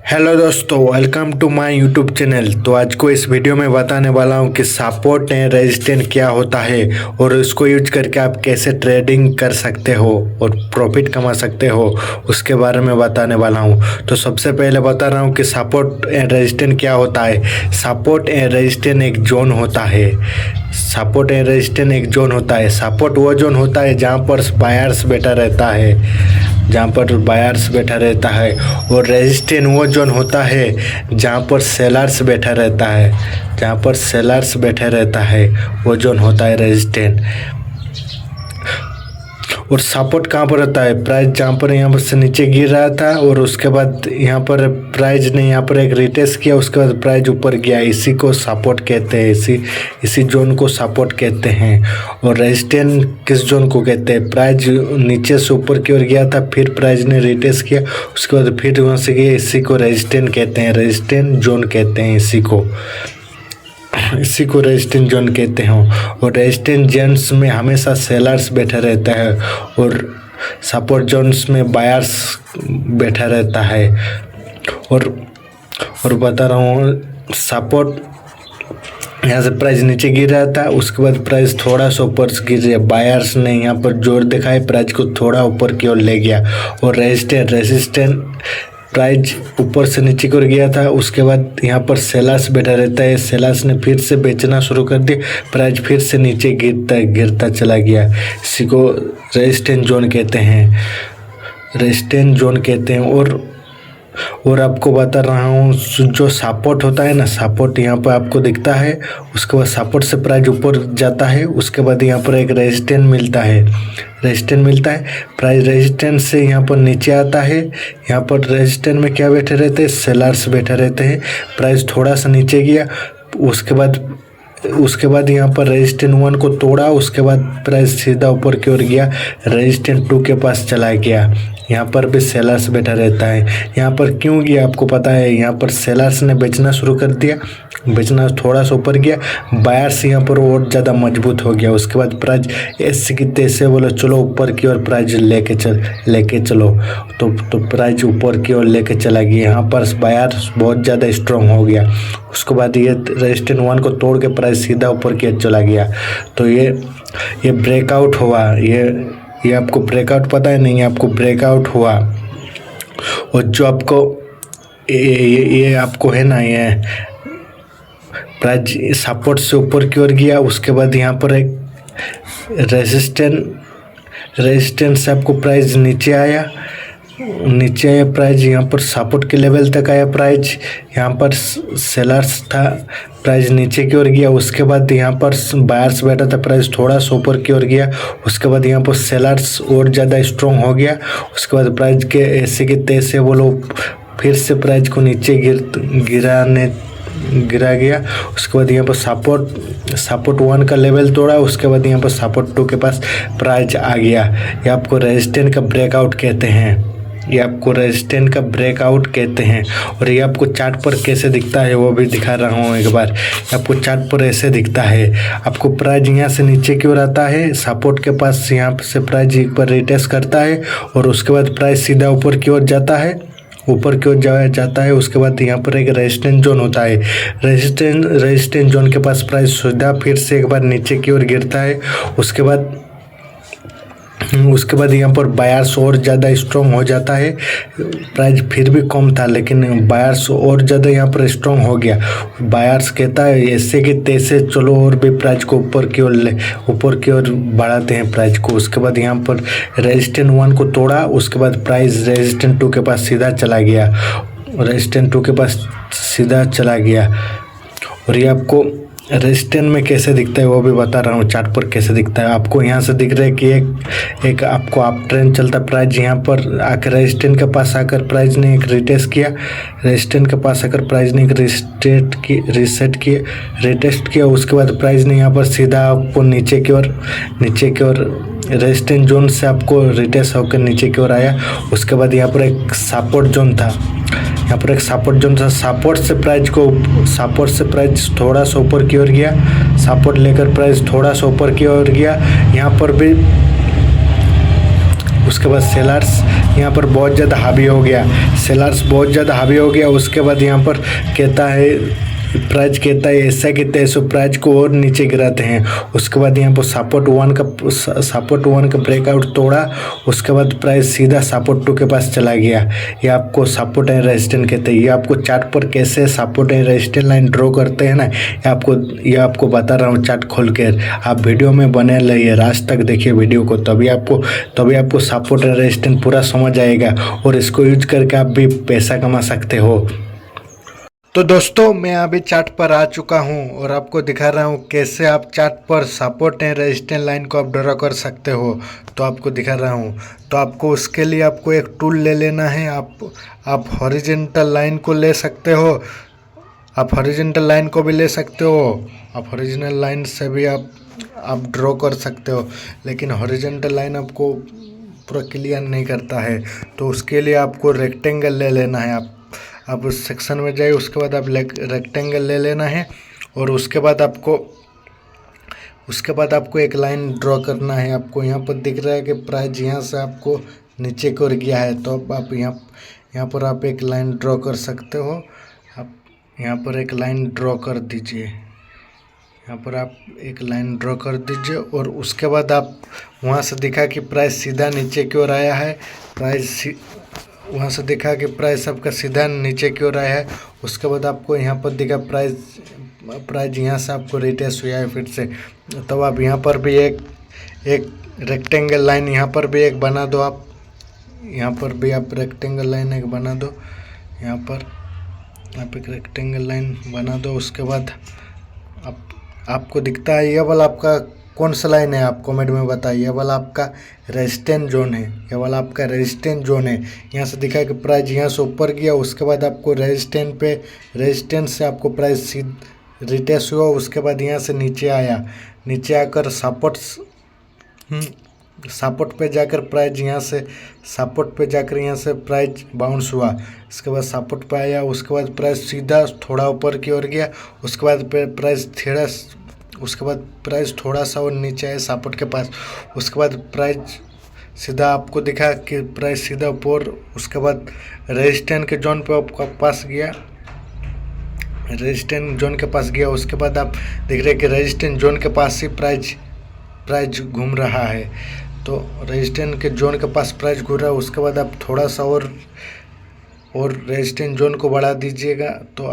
Hello दोस्तों, welcome to my YouTube channel. तो आज को इस वीडियो में बताने वाला हूं कि सपोर्ट एंड रेजिस्टेंस क्या होता है और इसको यूज करके आप कैसे ट्रेडिंग कर सकते हो और प्रॉफिट कमा सकते हो, उसके बारे में बताने वाला हूं। तो सबसे पहले बता रहा हूं कि सपोर्ट एंड रेजिस्टेंस क्या होता है। सपोर्ट एंड रेजिस्टेंस एक जोन होता है। सपोर्ट एंड रेजिस्टेंस एक जोन होता है। सपोर्ट वो जोन होता है जहां पर बायर्स बैठा रहता है, जहाँ पर बायर्स बैठा रहता है। और रेजिस्टेंस वो जोन होता है जहाँ पर सेलर्स बैठा रहता है, जहाँ पर सेलर्स बैठा रहता है, वो जोन होता है रेजिस्टेंस। और सपोर्ट कहाँ पर होता है? प्राइस जहाँ पर यहाँ पर से नीचे गिर रहा था और उसके बाद यहाँ पर प्राइस ने यहाँ पर एक रिटेस्ट किया, उसके बाद प्राइस ऊपर गया, इसी को सपोर्ट कहते हैं। इसी जोन को सपोर्ट कहते हैं। और रेजिस्टेंस किस जोन को कहते हैं? प्राइस नीचे से ऊपर की ओर गया था, फिर प्राइस ने रिटेस्ट किया, उसके बाद फिर वहाँ से गया, इसी को रेजिस्टेंस कहते हैं। रेजिस्टेंस जोन कहते हैं इसी को रेजिस्टेंस जोन कहते हैं। और रेजिस्टेंस जोन्स में हमेशा सेलर्स बैठा रहता है और सपोर्ट जोन्स में बायर्स बैठा रहता है। और बता रहा हूँ, सपोर्ट यहाँ से प्राइस नीचे गिर रहा था, उसके बाद प्राइस थोड़ा सा ऊपर गिर गया, बायर्स ने यहाँ पर जोर दिखाया, प्राइस को थोड़ा ऊपर की ओर ले गया। और रेजिस्टेंस प्राइस ऊपर से नीचे को गया था, उसके बाद यहाँ पर सेलर्स बैठा रहता है, सेलर्स ने फिर से बेचना शुरू कर दिया, प्राइस फिर से नीचे गिरता चला गया। इसी को रेजिस्टेंस जोन कहते हैं। रेजिस्टेंस जोन कहते हैं। और आपको बता रहा हूँ, जो सपोर्ट होता है ना, सपोर्ट यहाँ पर आपको दिखता है, उसके बाद सपोर्ट से प्राइस ऊपर जाता है, उसके बाद यहाँ पर एक रेजिस्टेंस मिलता है, प्राइस रेजिस्टेंस से यहाँ पर नीचे आता है। यहाँ पर रेजिस्टेंस में क्या बैठे रहते हैं? सेलर्स बैठे रहते हैं। प्राइस थोड़ा सा नीचे गया, उसके बाद यहाँ पर रेजिस्टेंस 1 को तोड़ा, उसके बाद प्राइस सीधा ऊपर की ओर गया, रेजिस्टेंस 2 के पास चला गया। यहाँ पर भी सेलर्स बैठा रहता है। यहाँ पर क्यों गया आपको पता है? यहाँ पर सेलर्स ने बेचना शुरू कर दिया, बेचना थोड़ा सा ऊपर गया, बायर्स यहाँ पर और ज़्यादा मजबूत हो गया। उसके बाद प्राइस ऐसे की तैसे बोलो चलो ऊपर की ओर प्राइस लेके चलो, तो प्राइस ऊपर की ओर लेके चला गया। यहाँ पर बायर्स बहुत ज़्यादा स्ट्रॉन्ग हो गया। उसके बाद ये रेजिस्टेंस 1 को तोड़ के प्राइस सीधा ऊपर की ओर चला गया। तो ये ब्रेकआउट हुआ। ये आपको ब्रेकआउट पता है? नहीं, आपको ब्रेकआउट हुआ। और जो आपको ये आपको है ना, ये प्राइस सपोर्ट से ऊपर की ओर गया, उसके बाद यहाँ पर एक रेजिस्टेंस से आपको प्राइस नीचे आया प्राइस यहाँ पर सपोर्ट के लेवल तक आया। प्राइस यहाँ पर सेलर्स था, प्राइस नीचे की ओर गया, उसके बाद यहाँ पर बायर्स बैठा था, प्राइस थोड़ा सा ऊपर की ओर गया, उसके बाद यहाँ पर सेलर्स और ज़्यादा स्ट्रॉन्ग हो गया। उसके बाद प्राइस के ऐसे के तैसे वो लोग फिर से प्राइस को नीचे गिरा गया। उसके बाद यहाँ पर सपोर्ट 1 का लेवल तोड़ा, उसके बाद यहाँ पर सपोर्ट 2 के पास प्राइस आ गया। ये आपको रेजिस्टेंस का ब्रेकआउट कहते हैं। और ये आपको चार्ट पर कैसे दिखता है वो भी दिखा रहा हूँ एक बार। आपको चार्ट पर ऐसे दिखता है, आपको प्राइस यहाँ से नीचे की ओर आता है, सपोर्ट के पास यहाँ से प्राइस एक बार रिटेस्ट करता है, और उसके बाद प्राइस सीधा ऊपर की ओर जाता है। उसके बाद यहाँ पर एक रेजिस्टेंस जोन होता है। रेजिस्टेंस जोन के पास प्राइस सीधा फिर से एक बार नीचे की ओर गिरता है। उसके बाद यहाँ पर बायर्स और ज़्यादा स्ट्रॉन्ग हो जाता है। प्राइस फिर भी कम था, लेकिन बायर्स और ज़्यादा यहाँ पर स्ट्रॉन्ग हो गया। बायर्स कहता है ऐसे कि तैसे चलो और भी प्राइस को ऊपर की ओर बढ़ाते हैं प्राइस को। उसके बाद यहाँ पर रेजिस्टेंस 1 को तोड़ा, उसके बाद प्राइस रेजिस्टेंस 2 के पास सीधा चला गया। और ये आपको रेजिस्टेंस में कैसे दिखता है वो भी बता रहा हूँ, चार्ट पर कैसे दिखता है। आपको यहाँ से दिख रहा है कि एक आपको अप ट्रेंड चलता, प्राइस यहाँ पर आकर रेजिस्टेंस के पास आकर प्राइस ने एक रिटेस्ट किया, रिटेस्ट किया। उसके बाद प्राइस ने यहाँ पर सीधा आपको नीचे की ओर रेजिस्टेंस जोन से आपको रिटेस्ट होकर नीचे की ओर आया। उसके बाद यहाँ पर एक सपोर्ट जोन था, सपोर्ट से प्राइस थोड़ा सा ऊपर की ओर गया, सपोर्ट लेकर प्राइस थोड़ा सा ऊपर की ओर गया। यहाँ पर भी उसके बाद सेलर्स यहाँ पर बहुत ज़्यादा हावी हो गया, सेलर्स बहुत ज़्यादा हावी हो गया। उसके बाद यहाँ पर कहता है प्राइस कहता है ऐसा कहता है सो प्राइस को और नीचे गिराते हैं। उसके बाद यहाँ पर सपोर्ट वन का ब्रेकआउट तोड़ा। उसके बाद प्राइस सीधा सपोर्ट 2 के पास चला गया। ये आपको सपोर्ट एंड रेजिस्टेंस कहते हैं। ये आपको चार्ट पर कैसे support and resistance line draw करते हैं ना, ये आपको बता रहा हूँ चार्ट खोल कर। आप वीडियो में बने रहिए, लास्ट तक देखिए वीडियो को, तभी आपको सपोर्ट एंड रेजिस्टेंस पूरा समझ आएगा और इसको यूज करके आप भी पैसा कमा सकते हो। तो दोस्तों मैं अभी चार्ट पर आ चुका हूं और आपको दिखा रहा हूं कैसे आप चार्ट पर सपोर्ट एंड रेजिस्टेंस लाइन को आप ड्रॉ कर सकते हो। तो आपको दिखा रहा हूं, तो आपको उसके लिए आपको एक टूल ले लेना है। आप हॉरिजॉन्टल लाइन को ले सकते हो, आप हॉरिजॉन्टल लाइन को भी ले सकते हो, आप हॉरिजॉन्टल लाइन से भी आप ड्रॉ कर सकते हो, लेकिन हॉरिजॉन्टल लाइन आपको पूरा क्लियर नहीं करता है। तो उसके लिए आपको रेक्टेंगल ले लेना है। आप उस सेक्शन में जाइए, उसके बाद आप रेक्टेंगल ले लेना है और उसके बाद आपको एक लाइन ड्रॉ करना है। आपको यहाँ पर दिख रहा है कि प्राइस यहाँ से आपको नीचे की ओर गया है, तो अब आप यहाँ पर आप एक लाइन ड्रॉ कर सकते हो। आप यहाँ पर एक लाइन ड्रॉ कर दीजिए, यहाँ पर आप एक लाइन ड्रॉ कर दीजिए और उसके बाद आप वहाँ से दिखा कि प्राइस सीधा नीचे की ओर आया है, वहाँ से देखा कि प्राइस आपका सीधा नीचे की ओर आया है। उसके बाद आपको यहाँ पर दिखा प्राइस यहाँ से आपको रिटेस्ट हुआ है फिर से। तब आप यहाँ पर भी एक रेक्टेंगल लाइन यहाँ पर भी एक बना दो। आप यहाँ पर भी आप रेक्टेंगल लाइन एक बना दो, यहाँ पर आप एक रेक्टेंगल लाइन बना दो। उसके बाद आपको दिखता है ये वाला आपका कौन सा लाइन है, आप कमेंट में बताइए। ये वाला आपका रेजिस्टेंस जोन है, ये वाला आपका रेजिस्टेंस जोन है। यहाँ से दिखा कि प्राइस यहाँ से ऊपर गया, उसके बाद आपको रेजिस्टेंस से आपको प्राइस रिटेस्ट हुआ। उसके बाद यहाँ से नीचे आया, नीचे आकर सपोर्ट पे जाकर प्राइस यहाँ से प्राइस बाउंस हुआ। उसके बाद सपोर्ट पे आया, उसके बाद प्राइस सीधा थोड़ा ऊपर की ओर गया। उसके बाद प्राइस थोड़ा सा और नीचे आया सपोर्ट के पास। उसके बाद प्राइस सीधा आपको दिखा कि प्राइस सीधा ऊपर, उसके बाद रेजिस्टेंस के जोन पे आपका पास गया, रेजिस्टेंस जोन के पास गया। उसके बाद आप देख रहे हैं कि रेजिस्टेंस जोन के पास ही प्राइस घूम रहा है। तो रेजिस्टेंस के जोन के पास प्राइस घूम रहा है। उसके बाद आप थोड़ा सा और रेजिस्टेंस जोन को बढ़ा दीजिएगा, तो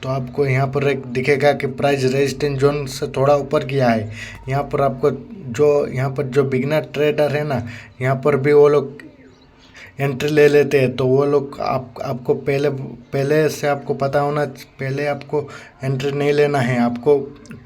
आपको यहाँ पर एक दिखेगा कि प्राइस रेजिस्टेंस जोन से थोड़ा ऊपर गया है। यहाँ पर जो बिगनर ट्रेडर है ना, यहाँ पर भी वो लोग एंट्री ले लेते हैं। तो वो लोग आपको पहले से आपको पता होना, पहले आपको एंट्री नहीं लेना है, आपको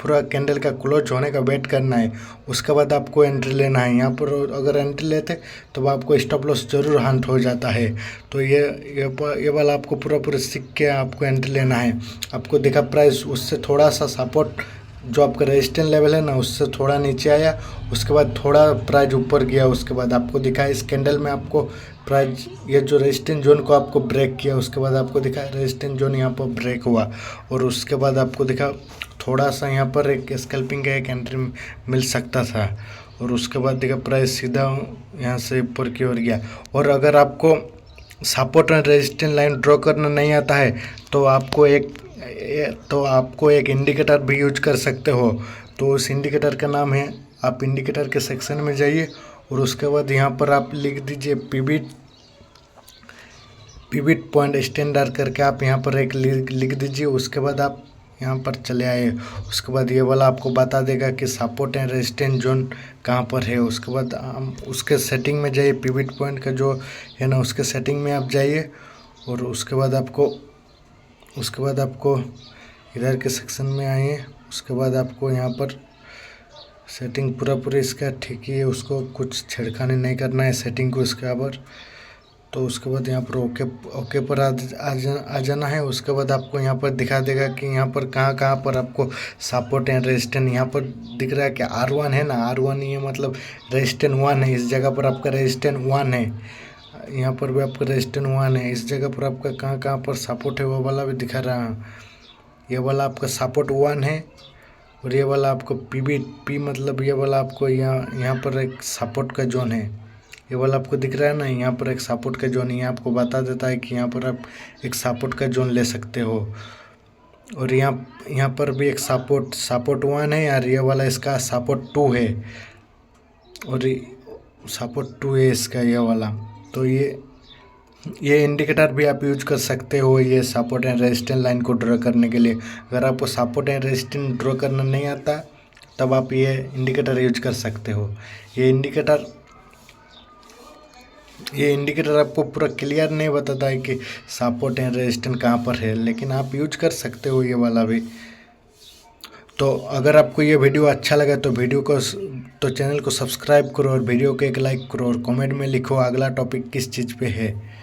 पूरा कैंडल का क्लोज होने का वेट करना है, उसके बाद आपको एंट्री लेना है। यहाँ पर अगर एंट्री लेते तो आपको स्टॉप लॉस जरूर हंट हो जाता है। तो ये वाला आपको पूरा सीख के आपको एंट्री लेना है। आपको देखा प्राइस उससे थोड़ा सा सपोर्ट जो आपका रेजिस्टेंस लेवल है ना, उससे थोड़ा नीचे आया, उसके बाद थोड़ा प्राइस ऊपर गया। उसके बाद आपको दिखा इस कैंडल में आपको प्राइस ये जो रेजिस्टेंस जोन को आपको ब्रेक किया, उसके बाद आपको दिखा रेजिस्टेंस जोन यहाँ पर ब्रेक हुआ और उसके बाद आपको दिखा थोड़ा सा यहाँ पर एक स्कैल्पिंग का एक एंट्री मिल सकता था और उसके बाद देखा प्राइस सीधा यहाँ से ऊपर की ओर गया। और अगर आपको support and resistance line draw करना नहीं आता है तो आपको एक इंडिकेटर भी यूज कर सकते हो। तो उस इंडिकेटर का नाम है, आप इंडिकेटर के सेक्शन में जाइए और उसके बाद यहाँ पर आप लिख दीजिए पिविट पॉइंट स्टैंडर्ड करके आप यहाँ पर एक लिख दीजिए। उसके बाद आप यहाँ पर चले आए, उसके बाद ये वाला आपको बता देगा कि सपोर्ट एंड रेजिस्टेंस जोन कहाँ पर है। उसके बाद हम उसके सेटिंग में जाइए, पिविट पॉइंट का जो है ना उसके सेटिंग में आप जाइए और उसके बाद आपको इधर के सेक्शन में आइए। उसके बाद आपको यहाँ पर सेटिंग पूरा इसका ठीक ही है, उसको कुछ छेड़खानी नहीं करना है सेटिंग को इसके ऊपर। तो उसके बाद यहाँ पर ओके पर आ जाना है। उसके बाद आपको यहाँ पर दिखा देगा कि यहाँ पर कहाँ पर आपको सपोर्ट एंड रेजिस्टेंस यहाँ पर दिख रहा है कि R1 है ना, R1 ये मतलब रेजिस्टेंस 1 है। इस जगह पर आपका रेजिस्टेंस 1 है, यहाँ पर भी आपका रेजिस्टेंस 1 है। इस जगह पर आपका कहाँ पर सपोर्ट है वो वाला भी दिखा रहा है। ये वाला आपका सपोर्ट 1 है और ये वाला आपको पी मतलब ये वाला आपको यहाँ पर एक सपोर्ट का जोन है, ये वाला आपको दिख रहा है ना, यहाँ पर एक सपोर्ट का जोन, ये आपको बता देता है कि यहाँ पर आप एक सपोर्ट का जोन ले सकते हो। और यहाँ पर भी एक सपोर्ट 1 है यार, ये वाला इसका सपोर्ट 2 है और सपोर्ट 2 है इसका ये वाला। तो ये इंडिकेटर भी आप यूज कर सकते हो ये सपोर्ट एंड रेजिस्टेंस लाइन को ड्रॉ करने के लिए। अगर आपको सपोर्ट एंड रेजिस्टेंस ड्रॉ करना नहीं आता तब आप ये इंडिकेटर यूज कर सकते हो। ये इंडिकेटर आपको पूरा क्लियर नहीं बताता है कि सपोर्ट एंड रेजिस्टेंस कहाँ पर है, लेकिन आप यूज कर सकते हो ये वाला भी। तो अगर आपको ये वीडियो अच्छा लगा तो चैनल को सब्सक्राइब करो और वीडियो को एक लाइक करो और कमेंट में लिखो अगला टॉपिक किस चीज़ पे है।